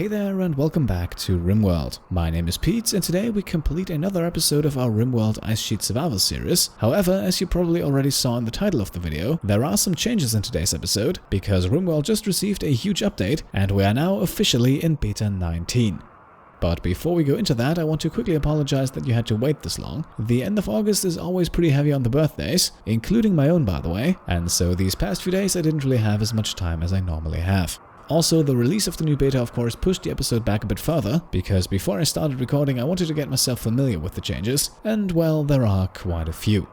Hey there and welcome back to Rimworld. My name is Pete and today we complete another episode of our Rimworld Ice Sheet Survival series. However, as you probably already saw in the title of the video, there are some changes in today's episode because Rimworld just received a huge update and we are now officially in Beta 19. But before we go into that, I want to quickly apologize that you had to wait this long. The end of August is always pretty heavy on the birthdays, including my own by the way, and so these past few days I didn't really have as much time as I normally have. Also, the release of the new beta of course pushed the episode back a bit further, because before I started recording I wanted to get myself familiar with the changes, and well, there are quite a few.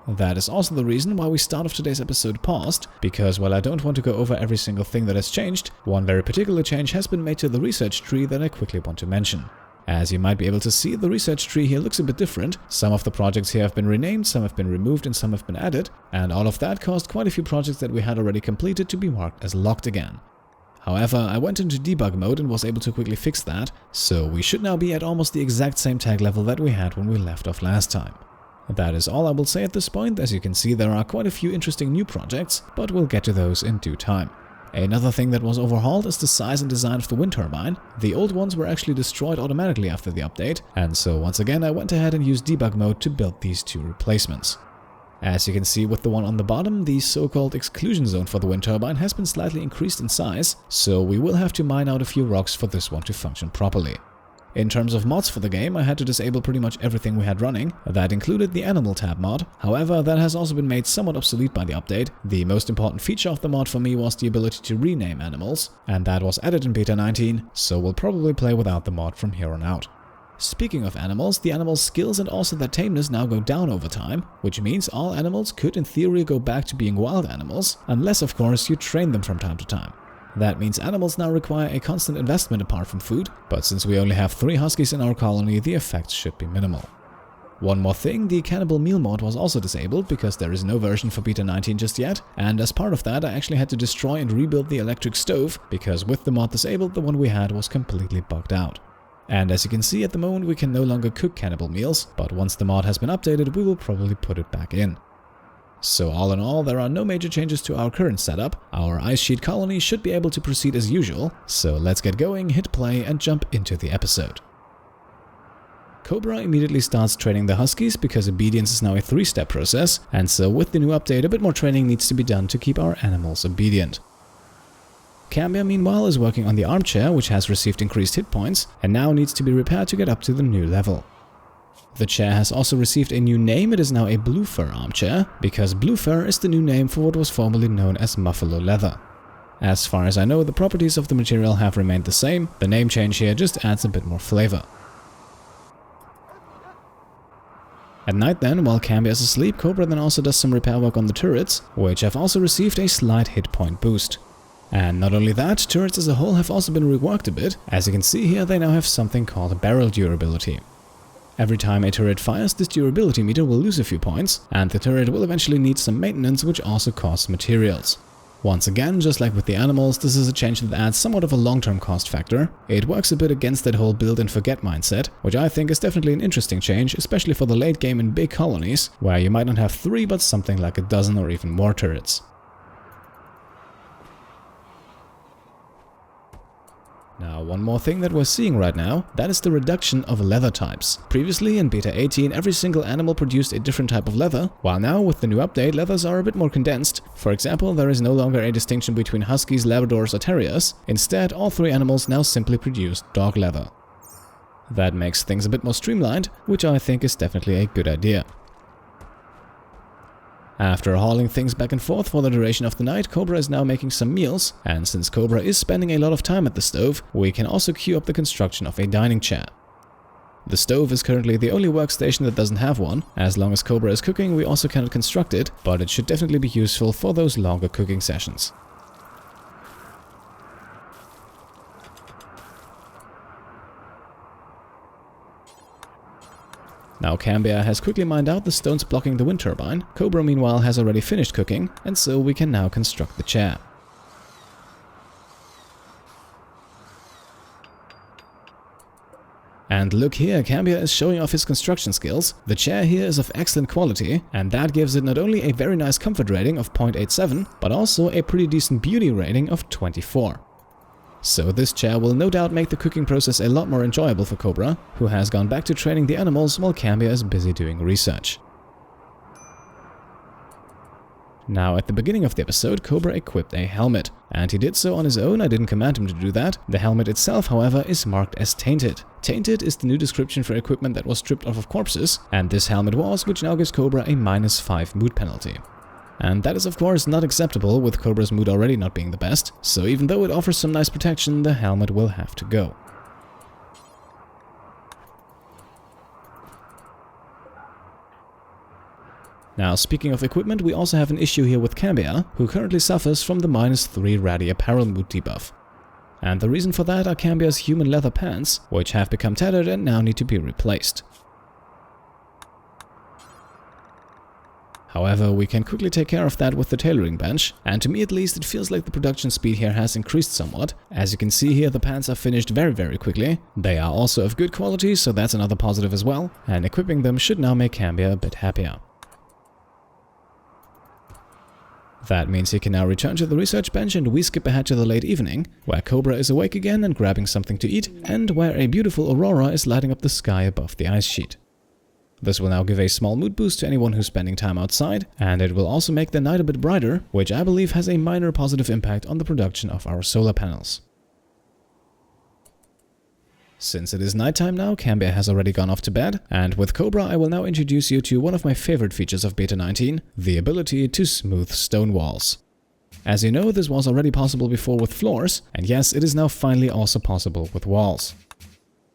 That is also the reason why we start off today's episode paused, because while I don't want to go over every single thing that has changed, one very particular change has been made to the research tree that I quickly want to mention. As you might be able to see, the research tree here looks a bit different. Some of the projects here have been renamed, some have been removed and some have been added, and all of that caused quite a few projects that we had already completed to be marked as locked again. However, I went into debug mode and was able to quickly fix that, so we should now be at almost the exact same tag level that we had when we left off last time. That is all I will say at this point. As you can see, there are quite a few interesting new projects, but we'll get to those in due time. Another thing that was overhauled is the size and design of the wind turbine. The old ones were actually destroyed automatically after the update, and so once again I went ahead and used debug mode to build these two replacements. As you can see with the one on the bottom, the so-called exclusion zone for the wind turbine has been slightly increased in size, so we will have to mine out a few rocks for this one to function properly. In terms of mods for the game, I had to disable pretty much everything we had running. That included the animal tab mod. However, that has also been made somewhat obsolete by the update. The most important feature of the mod for me was the ability to rename animals, and that was added in Beta 19, so we'll probably play without the mod from here on out. Speaking of animals, the animals' skills and also their tameness now go down over time, which means all animals could in theory go back to being wild animals, unless of course you train them from time to time. That means animals now require a constant investment apart from food, but since we only have 3 huskies in our colony, the effects should be minimal. One more thing, the Cannibal Meal Mod was also disabled because there is no version for Beta 19 just yet, and as part of that I actually had to destroy and rebuild the electric stove, because with the mod disabled the one we had was completely bugged out. And as you can see, at the moment we can no longer cook cannibal meals, but once the mod has been updated we will probably put it back in. So all in all, there are no major changes to our current setup. Our ice sheet colony should be able to proceed as usual, so let's get going, hit play and jump into the episode. Cobra immediately starts training the huskies because obedience is now a 3-step process, and so with the new update a bit more training needs to be done to keep our animals obedient. Cambia meanwhile is working on the armchair, which has received increased hit points and now needs to be repaired to get up to the new level. The chair has also received a new name. It is now a blue fur armchair, because blue fur is the new name for what was formerly known as buffalo leather. As far as I know, the properties of the material have remained the same. The name change here just adds a bit more flavor. At night then, while Cambia is asleep, Cobra then also does some repair work on the turrets, which have also received a slight hit point boost. And not only that, turrets as a whole have also been reworked a bit. As you can see here, they now have something called barrel durability. Every time a turret fires, this durability meter will lose a few points, and the turret will eventually need some maintenance, which also costs materials. Once again, just like with the animals, this is a change that adds somewhat of a long-term cost factor. It works a bit against that whole build and forget mindset, which I think is definitely an interesting change, especially for the late game in big colonies, where you might not have 3 but something like a dozen or even more turrets. Now, one more thing that we're seeing right now, that is the reduction of leather types. Previously, in Beta 18, every single animal produced a different type of leather, while now, with the new update, leathers are a bit more condensed. For example, there is no longer a distinction between huskies, labradors or terriers. Instead, all 3 animals now simply produce dog leather. That makes things a bit more streamlined, which I think is definitely a good idea. After hauling things back and forth for the duration of the night, Cobra is now making some meals, and since Cobra is spending a lot of time at the stove, we can also queue up the construction of a dining chair. The stove is currently the only workstation that doesn't have one. As long as Cobra is cooking, we also cannot construct it, but it should definitely be useful for those longer cooking sessions. Now Cambia has quickly mined out the stones blocking the wind turbine. Cobra meanwhile has already finished cooking, and so we can now construct the chair. And look here, Cambia is showing off his construction skills. The chair here is of excellent quality, and that gives it not only a very nice comfort rating of 0.87, but also a pretty decent beauty rating of 24. So this chair will no doubt make the cooking process a lot more enjoyable for Cobra, who has gone back to training the animals while Cambia is busy doing research. Now, at the beginning of the episode, Cobra equipped a helmet, and he did so on his own. I didn't command him to do that. The helmet itself, however, is marked as tainted. Tainted is the new description for equipment that was stripped off of corpses, and this helmet was, which now gives Cobra a -5 mood penalty. And that is of course not acceptable, with Cobra's mood already not being the best, so even though it offers some nice protection, the helmet will have to go. Now, speaking of equipment, we also have an issue here with Cambia, who currently suffers from the -3 ratty apparel mood debuff. And the reason for that are Cambia's human leather pants, which have become tattered and now need to be replaced. However, we can quickly take care of that with the tailoring bench, and to me at least it feels like the production speed here has increased somewhat. As you can see here, the pants are finished very quickly. They are also of good quality, so that's another positive as well, and equipping them should now make Cambia a bit happier. That means he can now return to the research bench, and we skip ahead to the late evening, where Cobra is awake again and grabbing something to eat, and where a beautiful aurora is lighting up the sky above the ice sheet. This will now give a small mood boost to anyone who's spending time outside, and it will also make the night a bit brighter, which I believe has a minor positive impact on the production of our solar panels. Since it is nighttime now, Cambia has already gone off to bed, and with Cobra I will now introduce you to one of my favorite features of Beta 19, the ability to smooth stone walls. As you know, this was already possible before with floors, and yes, it is now finally also possible with walls.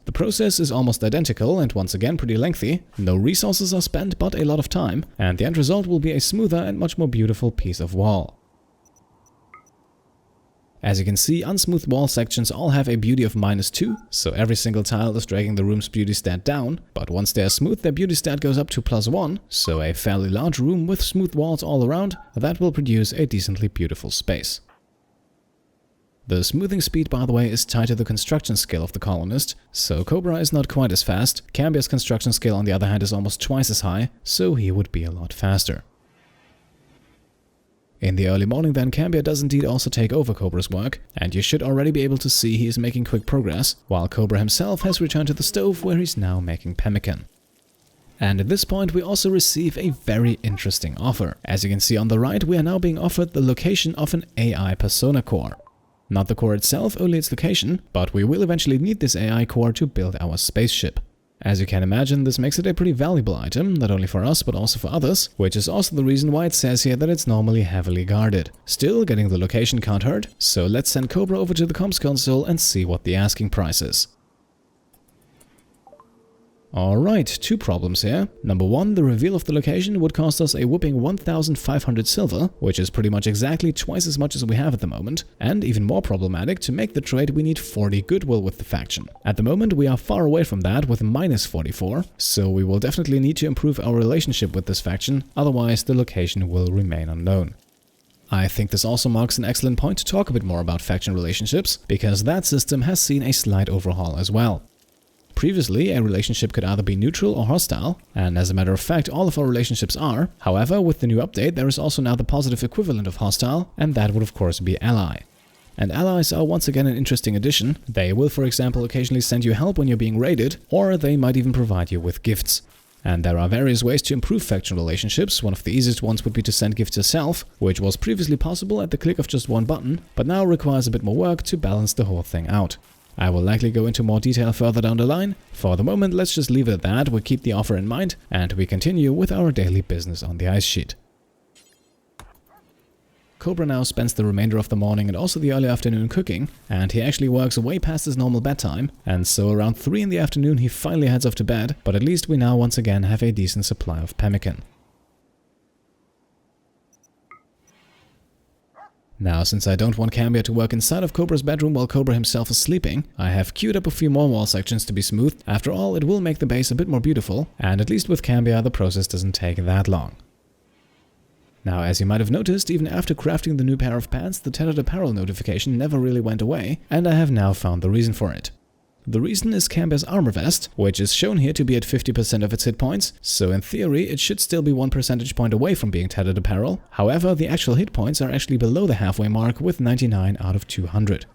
The process is almost identical and once again pretty lengthy, no resources are spent but a lot of time, and the end result will be a smoother and much more beautiful piece of wall. As you can see, unsmooth wall sections all have a beauty of -2, so every single tile is dragging the room's beauty stat down, but once they are smooth, their beauty stat goes up to +1, so a fairly large room with smooth walls all around, that will produce a decently beautiful space. The smoothing speed, by the way, is tied to the construction skill of the colonist, so Cobra is not quite as fast. Cambia's construction skill, on the other hand, is almost twice as high, so he would be a lot faster. In the early morning then, Cambia does indeed also take over Cobra's work, and you should already be able to see he is making quick progress, while Cobra himself has returned to the stove where he's now making pemmican. And at this point we also receive a very interesting offer. As you can see on the right, we are now being offered the location of an AI persona core. Not the core itself, only its location, but we will eventually need this AI core to build our spaceship. As you can imagine, this makes it a pretty valuable item, not only for us but also for others, which is also the reason why it says here that it's normally heavily guarded. Still, getting the location can't hurt, so let's send Cobra over to the comms console and see what the asking price is. Alright, two problems here. Number one, the reveal of the location would cost us a whopping 1,500 silver, which is pretty much exactly twice as much as we have at the moment, and even more problematic, to make the trade we need 40 goodwill with the faction. At the moment we are far away from that with -44, so we will definitely need to improve our relationship with this faction, otherwise the location will remain unknown. I think this also marks an excellent point to talk a bit more about faction relationships, because that system has seen a slight overhaul as well. Previously, a relationship could either be neutral or hostile, and as a matter of fact, all of our relationships are. However, with the new update, there is also now the positive equivalent of hostile, and that would of course be ally. And allies are once again an interesting addition. They will, for example, occasionally send you help when you're being raided, or they might even provide you with gifts. And there are various ways to improve faction relationships. One of the easiest ones would be to send gifts yourself, which was previously possible at the click of just one button, but now requires a bit more work to balance the whole thing out. I will likely go into more detail further down the line. For the moment, let's just leave it at that. We keep the offer in mind, and we continue with our daily business on the ice sheet. Cobra now spends the remainder of the morning and also the early afternoon cooking, and he actually works way past his normal bedtime, and so around 3 in the afternoon he finally heads off to bed, but at least we now once again have a decent supply of pemmican. Now, since I don't want Cambia to work inside of Cobra's bedroom while Cobra himself is sleeping, I have queued up a few more wall sections to be smoothed. After all, it will make the base a bit more beautiful, and at least with Cambia the process doesn't take that long. Now, as you might have noticed, even after crafting the new pair of pants, the tattered apparel notification never really went away, and I have now found the reason for it. The reason is Cambia's armor vest, which is shown here to be at 50% of its hit points, so in theory it should still be 1 percentage point away from being tattered apparel. However, the actual hit points are actually below the halfway mark with 99 out of 200.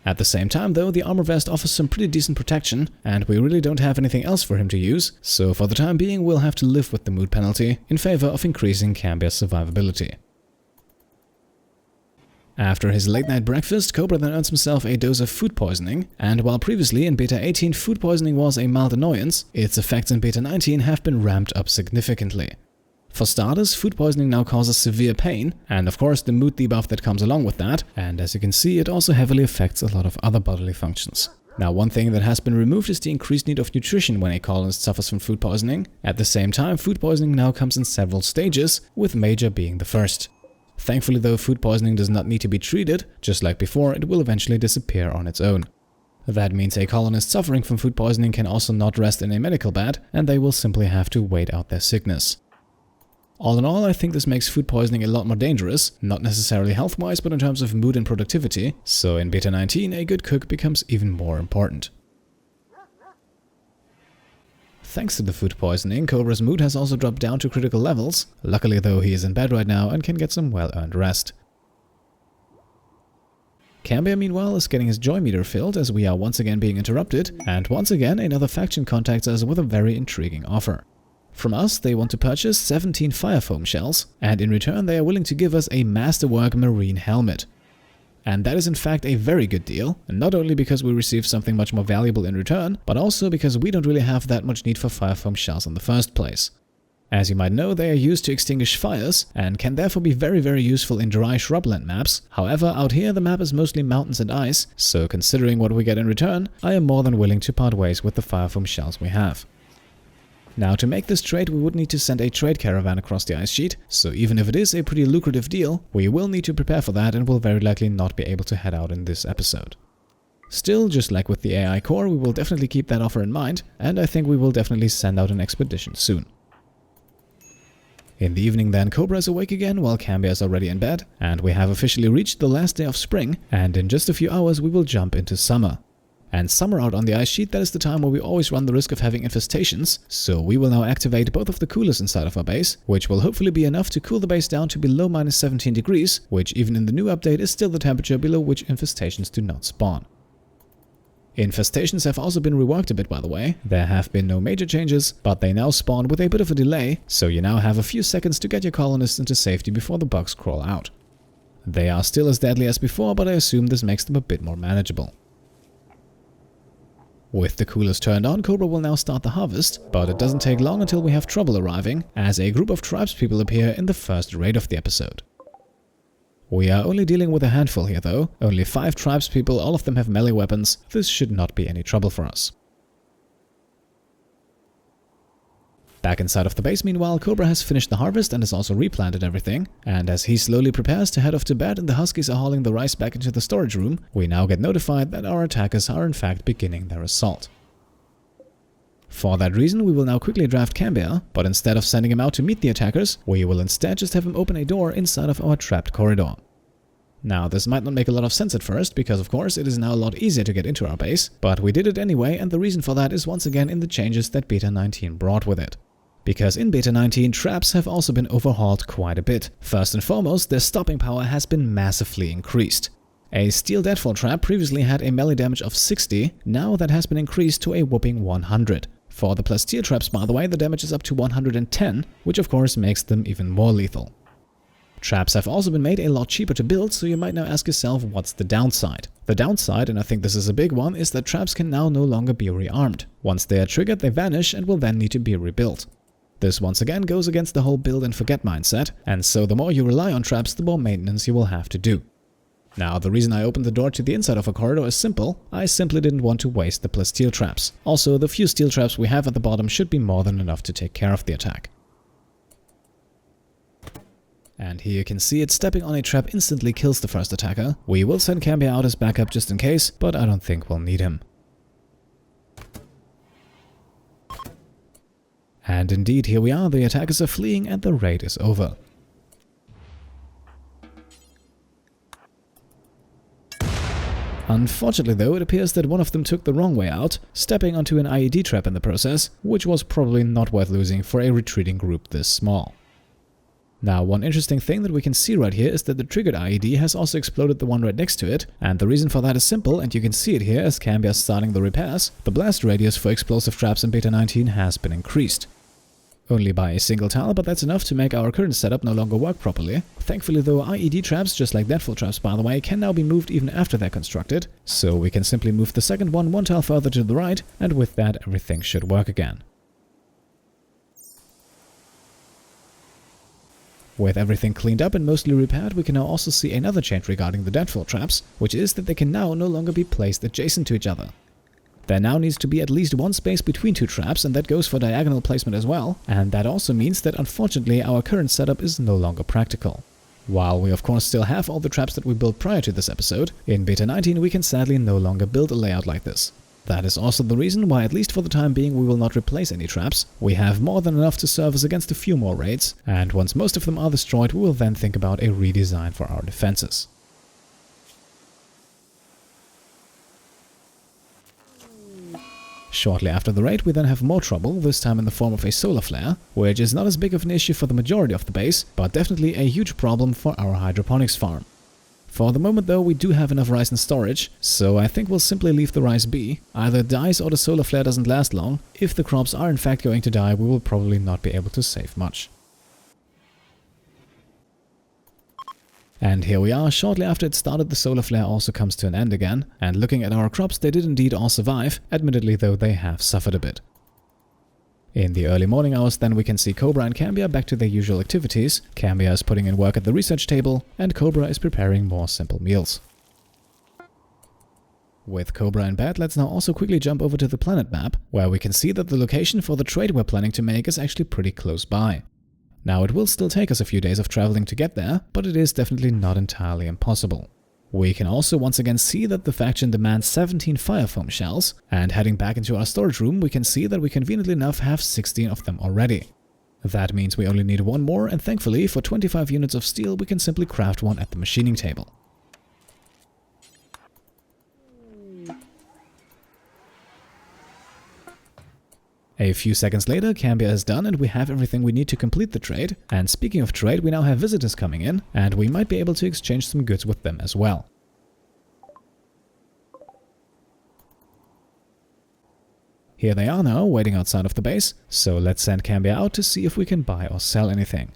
At the same time though, the armor vest offers some pretty decent protection, and we really don't have anything else for him to use, so for the time being we'll have to live with the mood penalty in favor of increasing Cambia's survivability. After his late night breakfast, Cobra then earns himself a dose of food poisoning, and while previously in Beta 18 food poisoning was a mild annoyance, its effects in Beta 19 have been ramped up significantly. For starters, food poisoning now causes severe pain, and of course the mood debuff that comes along with that, and as you can see it also heavily affects a lot of other bodily functions. Now one thing that has been removed is the increased need of nutrition when a colonist suffers from food poisoning. At the same time, food poisoning now comes in several stages, with major being the first. Thankfully though, food poisoning does not need to be treated, just like before it will eventually disappear on its own. That means a colonist suffering from food poisoning can also not rest in a medical bed, and they will simply have to wait out their sickness. All in all, I think this makes food poisoning a lot more dangerous, not necessarily health-wise, but in terms of mood and productivity, so in Beta 19 a good cook becomes even more important. Thanks to the food poisoning, Cobra's mood has also dropped down to critical levels. Luckily though, he is in bed right now and can get some well-earned rest. Cambia meanwhile is getting his joy meter filled as we are once again being interrupted, and once again another faction contacts us with a very intriguing offer. From us, they want to purchase 17 firefoam shells, and in return they are willing to give us a masterwork marine helmet. And that is in fact a very good deal, and not only because we receive something much more valuable in return, but also because we don't really have that much need for firefoam shells in the first place. As you might know, they are used to extinguish fires, and can therefore be very useful in dry shrubland maps. However, out here the map is mostly mountains and ice, so considering what we get in return, I am more than willing to part ways with the firefoam shells we have. Now to make this trade we would need to send a trade caravan across the ice sheet, so even if it is a pretty lucrative deal, we will need to prepare for that and will very likely not be able to head out in this episode. Still, just like with the AI core, we will definitely keep that offer in mind, and I think we will definitely send out an expedition soon. In the evening then, Cobra is awake again while Cambia is already in bed, and we have officially reached the last day of spring, and in just a few hours we will jump into summer. And summer out on the ice sheet, that is the time where we always run the risk of having infestations, so we will now activate both of the coolers inside of our base, which will hopefully be enough to cool the base down to below -17 degrees, which even in the new update is still the temperature below which infestations do not spawn. Infestations have also been reworked a bit, by the way. There have been no major changes, but they now spawn with a bit of a delay, so you now have a few seconds to get your colonists into safety before the bugs crawl out. They are still as deadly as before, but I assume this makes them a bit more manageable. With the coolers turned on, Cobra will now start the harvest, but it doesn't take long until we have trouble arriving, as a group of tribespeople appear in the first raid of the episode. We are only dealing with a handful here though, only 5 tribespeople, all of them have melee weapons. This should not be any trouble for us. Back inside of the base meanwhile, Cobra has finished the harvest and has also replanted everything, and as he slowly prepares to head off to bed and the huskies are hauling the rice back into the storage room, we now get notified that our attackers are in fact beginning their assault. For that reason we will now quickly draft Cambia, but instead of sending him out to meet the attackers, we will instead just have him open a door inside of our trapped corridor. Now this might not make a lot of sense at first, because of course it is now a lot easier to get into our base, but we did it anyway, and the reason for that is once again in the changes that Beta 19 brought with it. Because in Beta 19, traps have also been overhauled quite a bit. First and foremost, their stopping power has been massively increased. A steel deadfall trap previously had a melee damage of 60, now that has been increased to a whopping 100. For the plasteel traps, by the way, the damage is up to 110, which of course makes them even more lethal. Traps have also been made a lot cheaper to build, so you might now ask yourself what's the downside. The downside, and I think this is a big one, is that traps can now no longer be rearmed. Once they are triggered, they vanish and will then need to be rebuilt. This once again goes against the whole build and forget mindset, and so the more you rely on traps, the more maintenance you will have to do. Now, the reason I opened the door to the inside of a corridor is simple. I simply didn't want to waste the plasteel traps. Also, the few steel traps we have at the bottom should be more than enough to take care of the attack. And here you can see it, stepping on a trap instantly kills the first attacker. We will send Cambia out as backup just in case, but I don't think we'll need him. And indeed, here we are, the attackers are fleeing and the raid is over. Unfortunately though, it appears that one of them took the wrong way out, stepping onto an IED trap in the process, which was probably not worth losing for a retreating group this small. Now, one interesting thing that we can see right here is that the triggered IED has also exploded the one right next to it, and the reason for that is simple, and you can see it here as Cambia is starting the repairs. The blast radius for explosive traps in Beta 19 has been increased. Only by a single tile, but that's enough to make our current setup no longer work properly. Thankfully though, IED traps, just like deadfall traps by the way, can now be moved even after they're constructed, so we can simply move the second one tile further to the right, and with that everything should work again. With everything cleaned up and mostly repaired, we can now also see another change regarding the deadfall traps, which is that they can now no longer be placed adjacent to each other. There now needs to be at least one space between two traps, and that goes for diagonal placement as well, and that also means that unfortunately our current setup is no longer practical. While we of course still have all the traps that we built prior to this episode, in Beta 19 we can sadly no longer build a layout like this. That is also the reason why, at least for the time being, we will not replace any traps. We have more than enough to serve us against a few more raids, and once most of them are destroyed, we will then think about a redesign for our defenses. Shortly after the raid, we then have more trouble, this time in the form of a solar flare, which is not as big of an issue for the majority of the base, but definitely a huge problem for our hydroponics farm. For the moment though, we do have enough rice in storage, so I think we'll simply leave the rice be. Either it dies or the solar flare doesn't last long. If the crops are in fact going to die, we will probably not be able to save much. And here we are, shortly after it started, the solar flare also comes to an end again, and looking at our crops, they did indeed all survive, admittedly though they have suffered a bit. In the early morning hours then we can see Cobra and Cambia back to their usual activities. Cambia is putting in work at the research table, and Cobra is preparing more simple meals. With Cobra in bed, let's now also quickly jump over to the planet map, where we can see that the location for the trade we're planning to make is actually pretty close by. Now it will still take us a few days of traveling to get there, but it is definitely not entirely impossible. We can also once again see that the faction demands 17 firefoam shells, and heading back into our storage room we can see that we conveniently enough have 16 of them already. That means we only need one more, and thankfully for 25 units of steel we can simply craft one at the machining table. A few seconds later, Cambia is done and we have everything we need to complete the trade. And speaking of trade, we now have visitors coming in, and we might be able to exchange some goods with them as well. Here they are now, waiting outside of the base, so let's send Cambia out to see if we can buy or sell anything.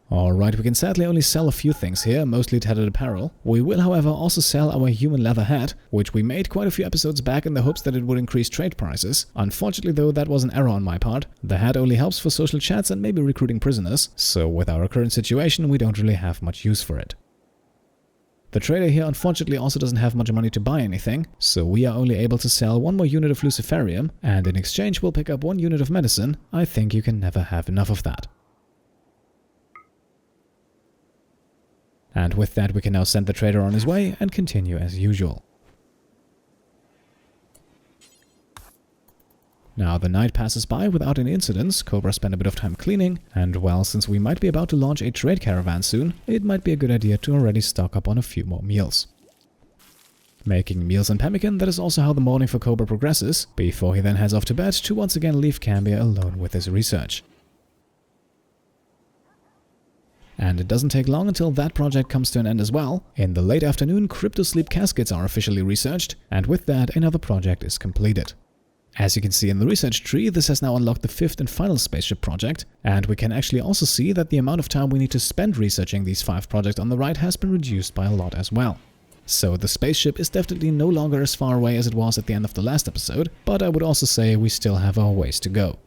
Alright, we can sadly only sell a few things here, mostly tattered apparel. We will however also sell our human leather hat, which we made quite a few episodes back in the hopes that it would increase trade prices. Unfortunately though, that was an error on my part. The hat only helps for social chats and maybe recruiting prisoners, so with our current situation we don't really have much use for it. The trader here unfortunately also doesn't have much money to buy anything, so we are only able to sell one more unit of luciferium, and in exchange we'll pick up 1 unit of medicine. I think you can never have enough of that. And with that we can now send the trader on his way and continue as usual. Now the night passes by without any incidents. Cobra spent a bit of time cleaning, and well, since we might be about to launch a trade caravan soon, it might be a good idea to already stock up on a few more meals. Making meals and pemmican, that is also how the morning for Cobra progresses, before he then heads off to bed to once again leave Cambia alone with his research. And it doesn't take long until that project comes to an end as well. In the late afternoon, crypto sleep caskets are officially researched, and with that another project is completed. As you can see in the research tree, this has now unlocked the 5th and final spaceship project, and we can actually also see that the amount of time we need to spend researching these 5 projects on the right has been reduced by a lot as well. So the spaceship is definitely no longer as far away as it was at the end of the last episode, but I would also say we still have our ways to go.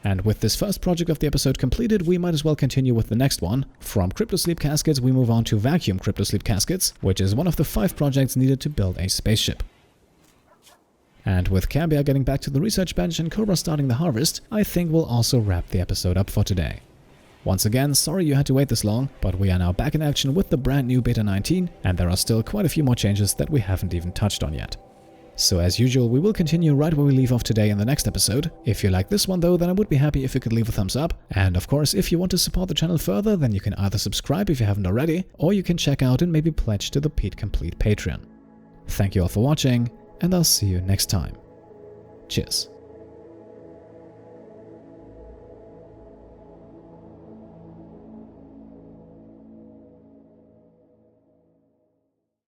And with this first project of the episode completed, we might as well continue with the next one. From crypto sleep caskets we move on to vacuum crypto sleep caskets, which is one of the 5 projects needed to build a spaceship. And with Cambia getting back to the research bench and Cobra starting the harvest, I think we'll also wrap the episode up for today. Once again, sorry you had to wait this long, but we are now back in action with the brand new Beta 19, and there are still quite a few more changes that we haven't even touched on yet. So as usual, we will continue right where we leave off today in the next episode. If you like this one though, then I would be happy if you could leave a thumbs up. And of course, if you want to support the channel further, then you can either subscribe if you haven't already, or you can check out and maybe pledge to the Pete Complete Patreon. Thank you all for watching, and I'll see you next time. Cheers.